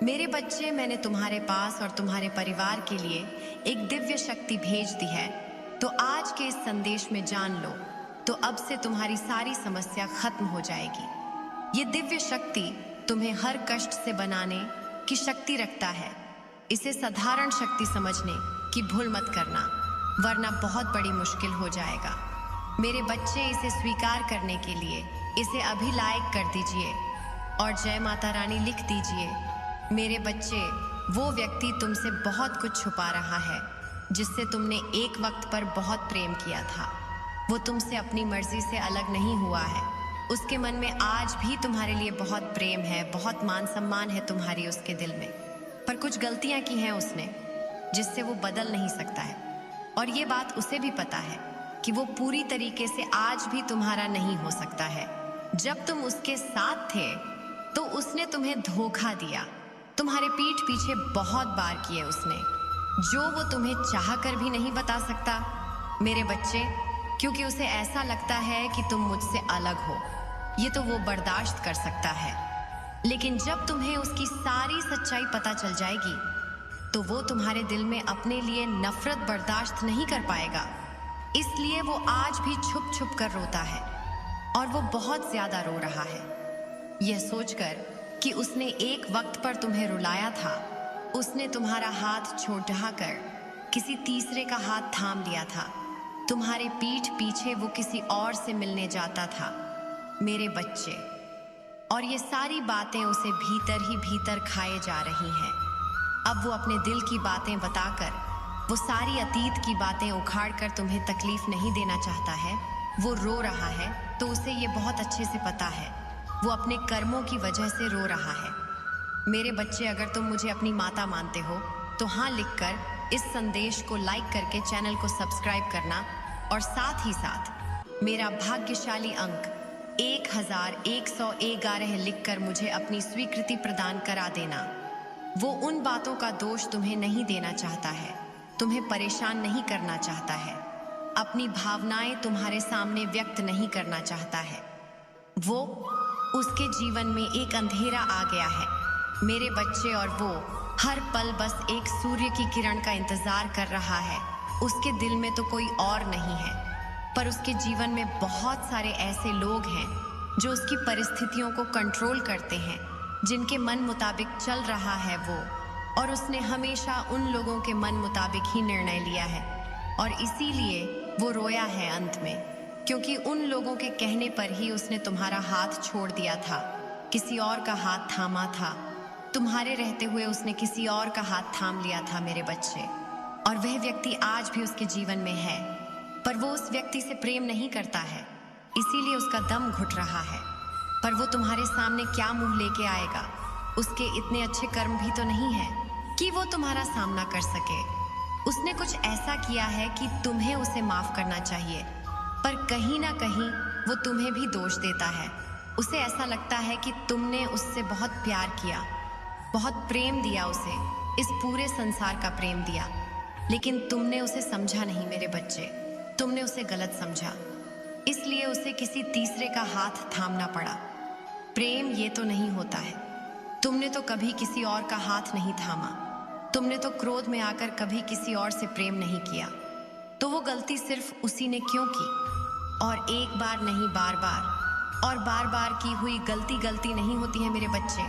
मेरे बच्चे, मैंने तुम्हारे पास और तुम्हारे परिवार के लिए एक दिव्य शक्ति भेज दी है। तो आज के इस संदेश में जान लो, तो अब से तुम्हारी सारी समस्या खत्म हो जाएगी। ये दिव्य शक्ति तुम्हें हर कष्ट से बनाने की शक्ति रखता है। इसे साधारण शक्ति समझने की भूल मत करना, वरना बहुत बड़ी मुश्किल हो जाएगा। मेरे बच्चे, इसे स्वीकार करने के लिए इसे अभी लाइक कर दीजिए और जय माता रानी लिख दीजिए। मेरे बच्चे, वो व्यक्ति तुमसे बहुत कुछ छुपा रहा है जिससे तुमने एक वक्त पर बहुत प्रेम किया था। वो तुमसे अपनी मर्जी से अलग नहीं हुआ है। उसके मन में आज भी तुम्हारे लिए बहुत प्रेम है, बहुत मान सम्मान है तुम्हारी उसके दिल में। पर कुछ गलतियां की हैं उसने जिससे वो बदल नहीं सकता है। और ये बात उसे भी पता है कि वो पूरी तरीके से आज भी तुम्हारा नहीं हो सकता है। जब तुम उसके साथ थे तो उसने तुम्हें धोखा दिया। तुम्हारे पीठ पीछे बहुत बार किए उसने, जो वो तुम्हें चाह कर भी नहीं बता सकता मेरे बच्चे, क्योंकि उसे ऐसा लगता है कि तुम मुझसे अलग हो। ये तो वो बर्दाश्त कर सकता है, लेकिन जब तुम्हें उसकी सारी सच्चाई पता चल जाएगी तो वो तुम्हारे दिल में अपने लिए नफरत बर्दाश्त नहीं कर पाएगा। इसलिए वो आज भी छुप छुप कर रोता है और वो बहुत ज्यादा रो रहा है, यह सोचकर कि उसने एक वक्त पर तुम्हें रुलाया था। उसने तुम्हारा हाथ छोड़कर किसी तीसरे का हाथ थाम लिया था। तुम्हारे पीठ पीछे वो किसी और से मिलने जाता था मेरे बच्चे, और ये सारी बातें उसे भीतर ही भीतर खाए जा रही हैं। अब वो अपने दिल की बातें बताकर, वो सारी अतीत की बातें उखाड़कर तुम्हें तकलीफ नहीं देना चाहता है। वो रो रहा है तो उसे ये बहुत अच्छे से पता है, वो अपने कर्मों की वजह से रो रहा है। मेरे बच्चे, अगर तुम मुझे अपनी माता मानते हो तो हाँ लिखकर इस संदेश को लाइक करके चैनल को सब्सक्राइब करना, और साथ ही साथ मेरा भाग्यशाली अंक 1111 लिखकर मुझे अपनी स्वीकृति प्रदान करा देना। वो उन बातों का दोष तुम्हें नहीं देना चाहता है, तुम्हें परेशान नहीं करना चाहता है, अपनी भावनाएं तुम्हारे सामने व्यक्त नहीं करना चाहता है। वो, उसके जीवन में एक अंधेरा आ गया है मेरे बच्चे, और वो हर पल बस एक सूर्य की किरण का इंतजार कर रहा है। उसके दिल में तो कोई और नहीं है, पर उसके जीवन में बहुत सारे ऐसे लोग हैं जो उसकी परिस्थितियों को कंट्रोल करते हैं, जिनके मन मुताबिक चल रहा है वो, और उसने हमेशा उन लोगों के मन मुताबिक ही निर्णय लिया है। और इसीलिए वो रोया है अंत में, क्योंकि उन लोगों के कहने पर ही उसने तुम्हारा हाथ छोड़ दिया था, किसी और का हाथ थामा था। तुम्हारे रहते हुए उसने किसी और का हाथ थाम लिया था मेरे बच्चे, और वह व्यक्ति आज भी उसके जीवन में है, पर वो उस व्यक्ति से प्रेम नहीं करता है, इसीलिए उसका दम घुट रहा है। पर वो तुम्हारे सामने क्या मुंह लेके आएगा? उसके इतने अच्छे कर्म भी तो नहीं है कि वो तुम्हारा सामना कर सके। उसने कुछ ऐसा किया है कि तुम्हें उसे माफ करना चाहिए, पर कहीं ना कहीं वो तुम्हें भी दोष देता है। उसे ऐसा लगता है कि तुमने उससे बहुत प्यार किया, बहुत प्रेम दिया उसे, इस पूरे संसार का प्रेम दिया, लेकिन तुमने उसे समझा नहीं मेरे बच्चे, तुमने उसे गलत समझा, इसलिए उसे किसी तीसरे का हाथ थामना पड़ा। प्रेम ये तो नहीं होता है। तुमने तो कभी किसी और का हाथ नहीं थामा, तुमने तो क्रोध में आकर कभी किसी और से प्रेम नहीं किया। तो वो गलती सिर्फ उसी ने क्यों की? और एक बार नहीं, बार बार और बार बार की हुई गलती नहीं होती है मेरे बच्चे।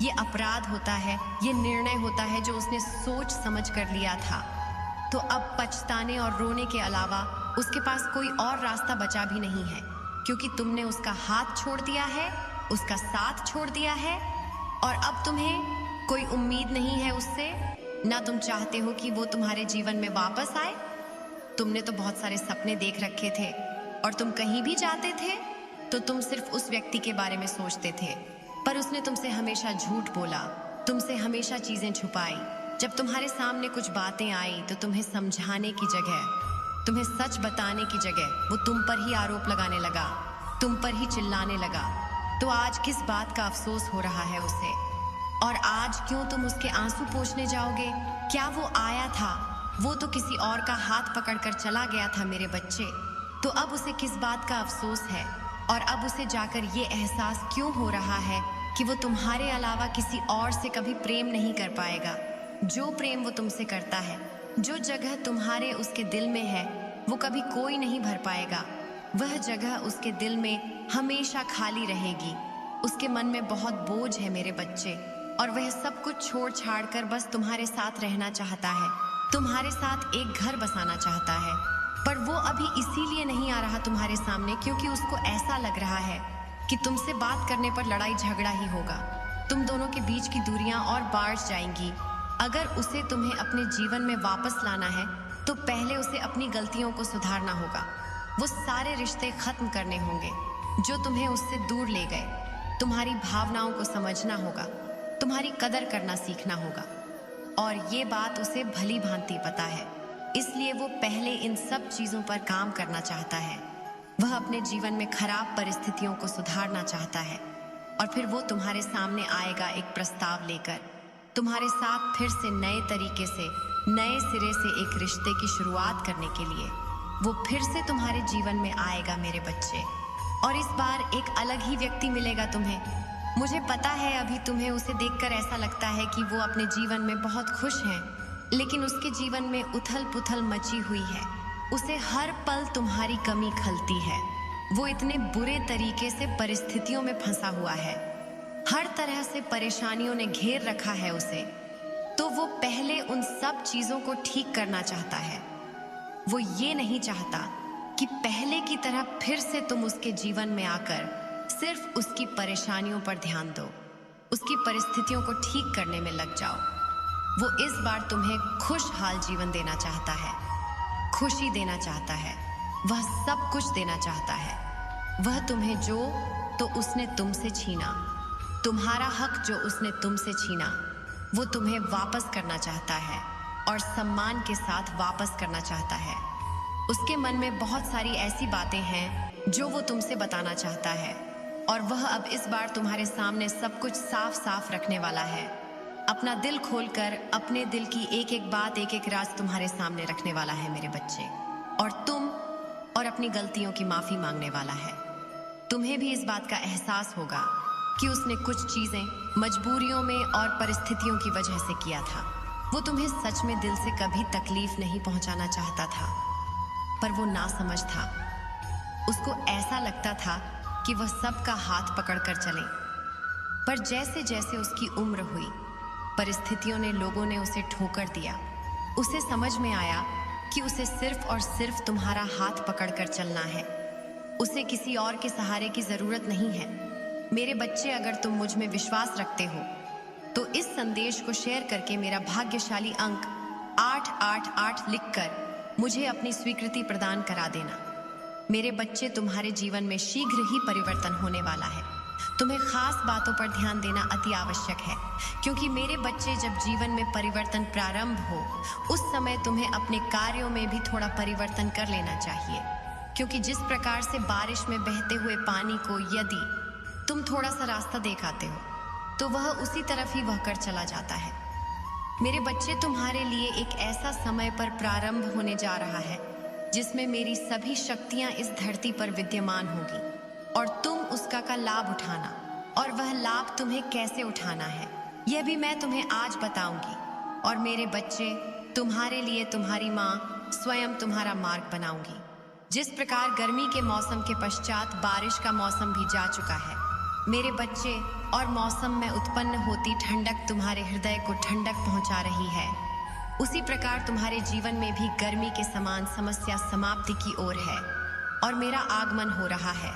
ये अपराध होता है, ये निर्णय होता है जो उसने सोच समझ कर लिया था। तो अब पछताने और रोने के अलावा उसके पास कोई और रास्ता बचा भी नहीं है, क्योंकि तुमने उसका हाथ छोड़ दिया है, उसका साथ छोड़ दिया है, और अब तुम्हें कोई उम्मीद नहीं है उससे। ना तुम चाहते हो कि वो तुम्हारे जीवन में वापस आए। तुमने तो बहुत सारे सपने देख रखे थे, और तुम कहीं भी जाते थे तो तुम सिर्फ उस व्यक्ति के बारे में सोचते थे, पर उसने तुमसे हमेशा झूठ बोला, तुमसे हमेशा चीजें छुपाई। जब तुम्हारे सामने कुछ बातें आई तो तुम्हें समझाने की जगह, तुम्हें सच बताने की जगह वो तुम पर ही आरोप लगाने लगा, तुम पर ही चिल्लाने लगा। तो आज किस बात का अफसोस हो रहा है उसे? और आज क्यों तुम उसके आंसू पोंछने जाओगे? क्या वो आया था? वो तो किसी और का हाथ पकड़कर चला गया था मेरे बच्चे। तो अब उसे किस बात का अफसोस है? और अब उसे जाकर ये एहसास क्यों हो रहा है कि वो तुम्हारे अलावा किसी और से कभी प्रेम नहीं कर पाएगा। जो प्रेम वो तुमसे करता है, जो जगह तुम्हारे उसके दिल में है, वो कभी कोई नहीं भर पाएगा। वह जगह उसके दिल में हमेशा खाली रहेगी। उसके मन में बहुत बोझ है मेरे बच्चे, और वह सब कुछ छोड़ छाड़ कर बस तुम्हारे साथ रहना चाहता है, तुम्हारे साथ एक घर बसाना चाहता है। पर वो अभी इसीलिए नहीं आ रहा तुम्हारे सामने क्योंकि उसको ऐसा लग रहा है कि तुमसे बात करने पर लड़ाई झगड़ा ही होगा। तुम दोनों के बीच की दूरियां और बढ़ जाएंगी। अगर उसे तुम्हें अपने जीवन में वापस लाना है तो पहले उसे अपनी गलतियों को सुधारना होगा। वो सारे रिश्ते खत्म करने होंगे जो तुम्हें उससे दूर ले गए। तुम्हारी भावनाओं को समझना होगा, तुम्हारी कदर करना सीखना होगा, और ये बात उसे भली भांति पता है। इसलिए वो पहले इन सब चीजों पर काम करना चाहता है। वह अपने जीवन में खराब परिस्थितियों को सुधारना चाहता है, और फिर वो तुम्हारे सामने आएगा एक प्रस्ताव लेकर, तुम्हारे साथ फिर से नए तरीके से, नए सिरे से एक रिश्ते की शुरुआत करने के लिए। वो फिर से तुम्हारे जीवन में आएगा मेरे बच्चे, और इस बार एक अलग ही व्यक्ति मिलेगा तुम्हें। मुझे पता है अभी तुम्हें उसे देखकर ऐसा लगता है कि वो अपने जीवन में बहुत खुश है, लेकिन उसके जीवन में उथल पुथल मची हुई है। उसे हर पल तुम्हारी कमी खलती है। वो इतने बुरे तरीके से परिस्थितियों में फंसा हुआ है, हर तरह से परेशानियों ने घेर रखा है उसे। तो वो पहले उन सब चीजों को ठीक करना चाहता है। वो ये नहीं चाहता कि पहले की तरह फिर से तुम उसके जीवन में आकर सिर्फ उसकी परेशानियों पर ध्यान दो, उसकी परिस्थितियों को ठीक करने में लग जाओ। वो इस बार तुम्हें खुशहाल जीवन देना चाहता है, खुशी देना चाहता है, वह सब कुछ देना चाहता है। वह तुम्हें जो तो उसने तुमसे छीना, तुम्हारा हक जो उसने तुमसे छीना, वो तुम्हें वापस करना चाहता है, और सम्मान के साथ वापस करना चाहता है। उसके मन में बहुत सारी ऐसी बातें हैं जो वो तुमसे बताना चाहता है, और वह अब इस बार तुम्हारे सामने सब कुछ साफ साफ रखने वाला है। अपना दिल खोलकर अपने दिल की एक एक बात, एक एक राज तुम्हारे सामने रखने वाला है मेरे बच्चे, और तुम और अपनी गलतियों की माफी मांगने वाला है। तुम्हें भी इस बात का एहसास होगा कि उसने कुछ चीजें मजबूरियों में और परिस्थितियों की वजह से किया था। वो तुम्हें सच में दिल से कभी तकलीफ नहीं पहुंचाना चाहता था, पर वो नासमझ था। उसको ऐसा लगता था कि वह सबका हाथ पकड़कर चले, पर जैसे जैसे उसकी उम्र हुई, परिस्थितियों ने, लोगों ने उसे ठोकर दिया। उसे समझ में आया कि उसे सिर्फ और सिर्फ तुम्हारा हाथ पकड़कर चलना है। उसे किसी और के सहारे की जरूरत नहीं है। मेरे बच्चे, अगर तुम मुझ में विश्वास रखते हो तो इस संदेश को शेयर करके मेरा भाग्यशाली अंक 888 लिखकर मुझे अपनी स्वीकृति प्रदान करा देना। मेरे बच्चे, तुम्हारे जीवन में शीघ्र ही परिवर्तन होने वाला है। तुम्हें खास बातों पर ध्यान देना अति आवश्यक है, क्योंकि मेरे बच्चे, जब जीवन में परिवर्तन प्रारंभ हो उस समय तुम्हें अपने कार्यों में भी थोड़ा परिवर्तन कर लेना चाहिए। क्योंकि जिस प्रकार से बारिश में बहते हुए पानी को यदि तुम थोड़ा सा रास्ता दिखाते हो तो वह उसी तरफ ही बहकर चला जाता है। मेरे बच्चे, तुम्हारे लिए एक ऐसा समय पर प्रारंभ होने जा रहा है जिसमें मेरी सभी शक्तियां इस धरती पर विद्यमान होगी, और तुम उसका का लाभ उठाना, और वह लाभ तुम्हें कैसे उठाना है यह भी मैं तुम्हें आज बताऊंगी। और मेरे बच्चे, तुम्हारे लिए तुम्हारी माँ स्वयं तुम्हारा मार्ग बनाऊंगी। जिस प्रकार गर्मी के मौसम के पश्चात बारिश का मौसम भी जा चुका है मेरे बच्चे, और मौसम में उत्पन्न होती ठंडक तुम्हारे हृदय को ठंडक पहुंचा रही है, उसी प्रकार तुम्हारे जीवन में भी गर्मी के समान समस्या समाप्ति की ओर है, और मेरा आगमन हो रहा है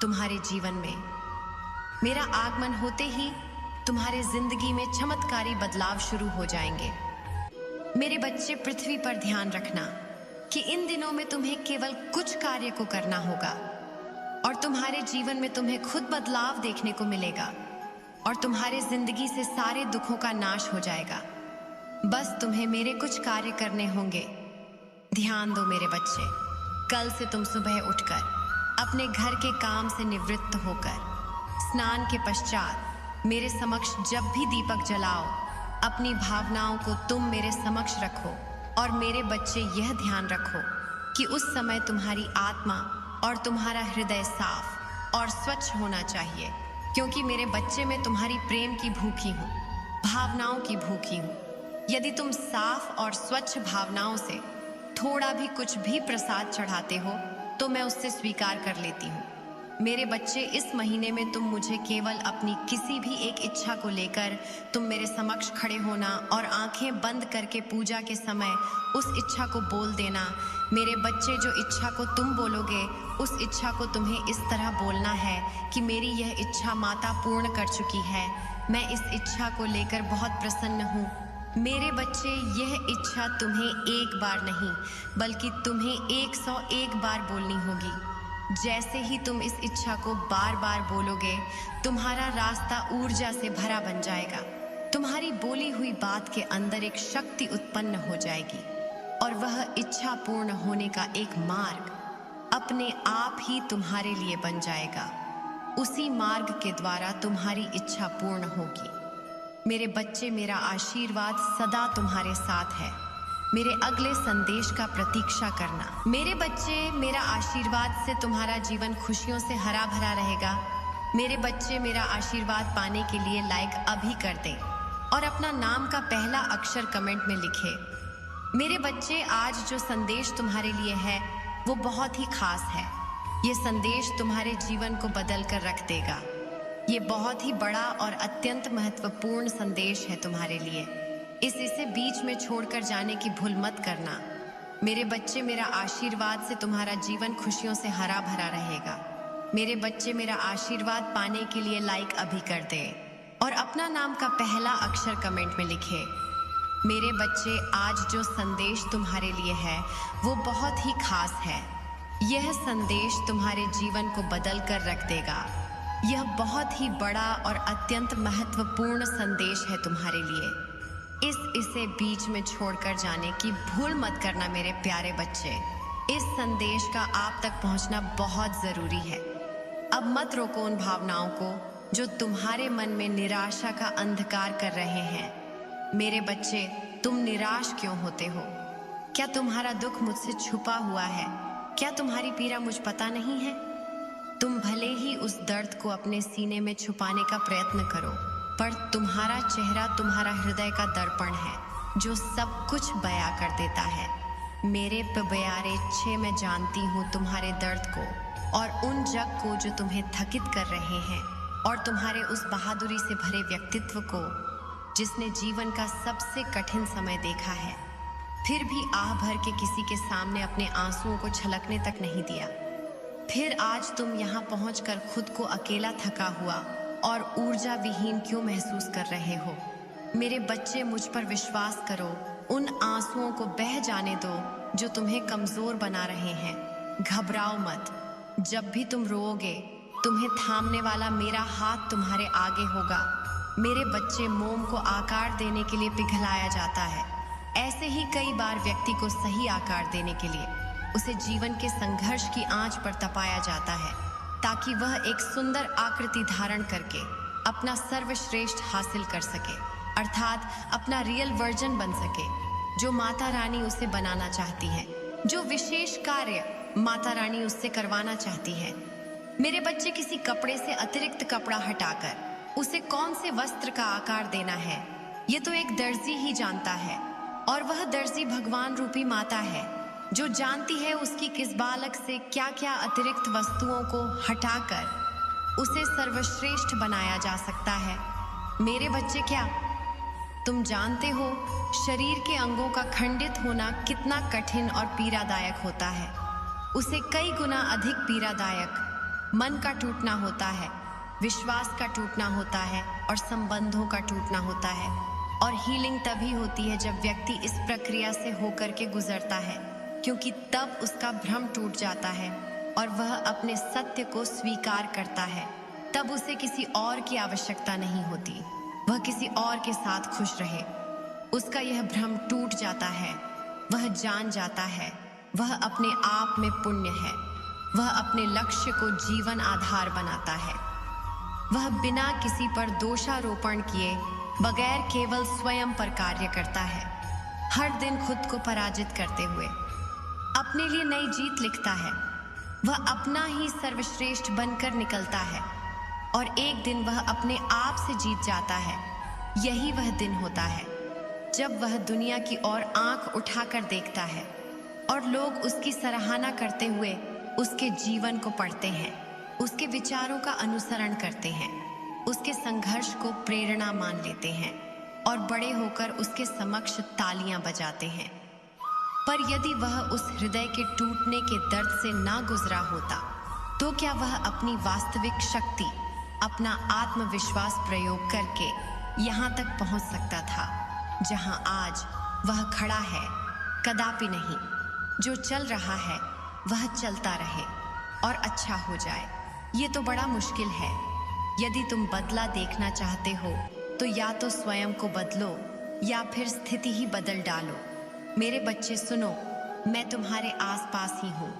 तुम्हारे जीवन में। मेरा आगमन होते ही तुम्हारे जिंदगी में चमत्कारी बदलाव शुरू हो जाएंगे। मेरे बच्चे, पृथ्वी पर ध्यान रखना कि इन दिनों में तुम्हें केवल कुछ कार्य को करना होगा, और तुम्हारे जीवन में तुम्हें खुद बदलाव देखने को मिलेगा, और तुम्हारे जिंदगी से सारे दुखों का नाश हो जाएगा। बस तुम्हें मेरे कुछ कार्य करने होंगे। ध्यान दो मेरे बच्चे, कल से तुम सुबह उठकर अपने घर के काम से निवृत्त होकर स्नान के पश्चात मेरे समक्ष जब भी दीपक जलाओ, अपनी भावनाओं को तुम मेरे समक्ष रखो। और मेरे बच्चे, यह ध्यान रखो कि उस समय तुम्हारी आत्मा और तुम्हारा हृदय साफ और स्वच्छ होना चाहिए। क्योंकि मेरे बच्चे मैं तुम्हारी प्रेम की भूखी हूँ, भावनाओं की भूखी हूँ। यदि तुम साफ और स्वच्छ भावनाओं से थोड़ा भी कुछ भी प्रसाद चढ़ाते हो तो मैं उससे स्वीकार कर लेती हूँ। मेरे बच्चे, इस महीने में तुम मुझे केवल अपनी किसी भी एक इच्छा को लेकर तुम मेरे समक्ष खड़े होना और आंखें बंद करके पूजा के समय उस इच्छा को बोल देना। मेरे बच्चे, जो इच्छा को तुम बोलोगे उस इच्छा को तुम्हें इस तरह बोलना है कि मेरी यह इच्छा माता पूर्ण कर चुकी है, मैं इस इच्छा को लेकर बहुत प्रसन्न हूँ। मेरे बच्चे, यह इच्छा तुम्हें एक बार नहीं बल्कि तुम्हें 101 बार बोलनी होगी। जैसे ही तुम इस इच्छा को बार बार बोलोगे, तुम्हारा रास्ता ऊर्जा से भरा बन जाएगा। तुम्हारी बोली हुई बात के अंदर एक शक्ति उत्पन्न हो जाएगी और वह इच्छा पूर्ण होने का एक मार्ग अपने आप ही तुम्हारे लिए बन जाएगा। उसी मार्ग के द्वारा तुम्हारी इच्छा पूर्ण होगी। मेरे बच्चे, मेरा आशीर्वाद सदा तुम्हारे साथ है। मेरे अगले संदेश का प्रतीक्षा करना। मेरे बच्चे, मेरा आशीर्वाद से तुम्हारा जीवन खुशियों से हरा भरा रहेगा। मेरे बच्चे, मेरा आशीर्वाद पाने के लिए लाइक अभी कर दें और अपना नाम का पहला अक्षर कमेंट में लिखें। मेरे बच्चे, आज जो संदेश तुम्हारे लिए है वो बहुत ही खास है। ये संदेश तुम्हारे जीवन को बदल कर रख देगा। ये बहुत ही बड़ा और अत्यंत महत्वपूर्ण संदेश है तुम्हारे लिए। इसे बीच में छोड़कर जाने की भूल मत करना। मेरे बच्चे, मेरा आशीर्वाद से तुम्हारा जीवन खुशियों से हरा भरा रहेगा। मेरे बच्चे, मेरा आशीर्वाद पाने के लिए लाइक अभी कर दे और अपना नाम का पहला अक्षर कमेंट में लिखे। मेरे बच्चे, आज जो संदेश तुम्हारे लिए है वो बहुत ही खास है। यह संदेश तुम्हारे जीवन को बदल कर रख देगा। यह बहुत ही बड़ा और अत्यंत महत्वपूर्ण संदेश है तुम्हारे लिए। इसे बीच में छोड़कर जाने की भूल मत करना मेरे प्यारे बच्चे। इस संदेश का आप तक पहुंचना बहुत जरूरी है। अब मत रोको उन भावनाओं को जो तुम्हारे मन में निराशा का अंधकार कर रहे हैं। मेरे बच्चे, तुम निराश क्यों होते हो? क्या तुम्हारा दुख मुझसे छुपा हुआ है? क्या तुम्हारी पीड़ा मुझ पता नहीं है? तुम भले ही उस दर्द को अपने सीने में छुपाने का प्रयत्न करो, पर तुम्हारा चेहरा तुम्हारा हृदय का दर्पण है जो सब कुछ बयां कर देता है। मेरे प्यारे बच्चे, मैं जानती हूँ तुम्हारे दर्द को और उन जग को जो तुम्हें थकित कर रहे हैं और तुम्हारे उस बहादुरी से भरे व्यक्तित्व को जिसने जीवन का सबसे कठिन समय देखा है फिर भी आह भर के किसी के सामने अपने आंसुओं को छलकने तक नहीं दिया। फिर आज तुम यहाँ पहुंचकर खुद को अकेला, थका हुआ और ऊर्जा विहीन क्यों महसूस कर रहे हो? मेरे बच्चे, मुझ पर विश्वास करो। उन आंसुओं को बह जाने दो जो तुम्हें कमजोर बना रहे हैं। घबराओ मत। जब भी तुम रोओगे, तुम्हें थामने वाला मेरा हाथ तुम्हारे आगे होगा। मेरे बच्चे, मोम को आकार देने के लिए पिघलाया जाता है। ऐसे ही कई बार व्यक्ति को सही आकार देने के लिए उसे जीवन के संघर्ष की आंच पर तपाया जाता है ताकि वह एक सुंदर आकृति धारण करके अपना सर्वश्रेष्ठ हासिल कर सके, अर्थात अपना रियल वर्जन बन सके जो माता रानी उसे बनाना चाहती है, जो विशेष कार्य माता रानी उससे करवाना चाहती है। मेरे बच्चे, किसी कपड़े से अतिरिक्त कपड़ा हटाकर उसे कौन से वस्त्र का आकार देना है ये तो एक दर्जी ही जानता है, और वह दर्जी भगवान रूपी माता है जो जानती है उसकी किस बालक से क्या क्या अतिरिक्त वस्तुओं को हटाकर उसे सर्वश्रेष्ठ बनाया जा सकता है। मेरे बच्चे, क्या तुम जानते हो शरीर के अंगों का खंडित होना कितना कठिन और पीड़ादायक होता है? उसे कई गुना अधिक पीड़ादायक मन का टूटना होता है, विश्वास का टूटना होता है और संबंधों का टूटना होता है। और हीलिंग तभी होती है जब व्यक्ति इस प्रक्रिया से होकर के गुजरता है, क्योंकि तब उसका भ्रम टूट जाता है और वह अपने सत्य को स्वीकार करता है। तब उसे किसी और की आवश्यकता नहीं होती, वह किसी और के साथ खुश रहे। उसका यह भ्रम टूट जाता है। वह जान जाता है वह अपने आप में पुण्य है। वह अपने लक्ष्य को जीवन आधार बनाता है। वह बिना किसी पर दोषारोपण किए बगैर केवल स्वयं पर कार्य करता है, हर दिन खुद को पराजित करते हुए अपने लिए नई जीत लिखता है। वह अपना ही सर्वश्रेष्ठ बनकर निकलता है। और एक दिन वह अपने आप से जीत जाता है। यही वह दिन होता है जब वह दुनिया की ओर आंख उठाकर देखता है और लोग उसकी सराहना करते हुए उसके जीवन को पढ़ते हैं, उसके विचारों का अनुसरण करते हैं, उसके संघर्ष को प्रेरणा मान लेते हैं और बड़े होकर उसके समक्ष तालियां बजाते हैं। पर यदि वह उस हृदय के टूटने के दर्द से ना गुजरा होता, तो क्या वह अपनी वास्तविक शक्ति, अपना आत्मविश्वास प्रयोग करके यहाँ तक पहुँच सकता था जहाँ आज वह खड़ा है? कदापि नहीं। जो चल रहा है वह चलता रहे और अच्छा हो जाए। ये तो बड़ा मुश्किल है। यदि तुम बदला देखना चाहते हो तो या तो स्वयं को बदलो या फिर स्थिति ही बदल डालो। मेरे बच्चे सुनो, मैं तुम्हारे आसपास ही हूँ।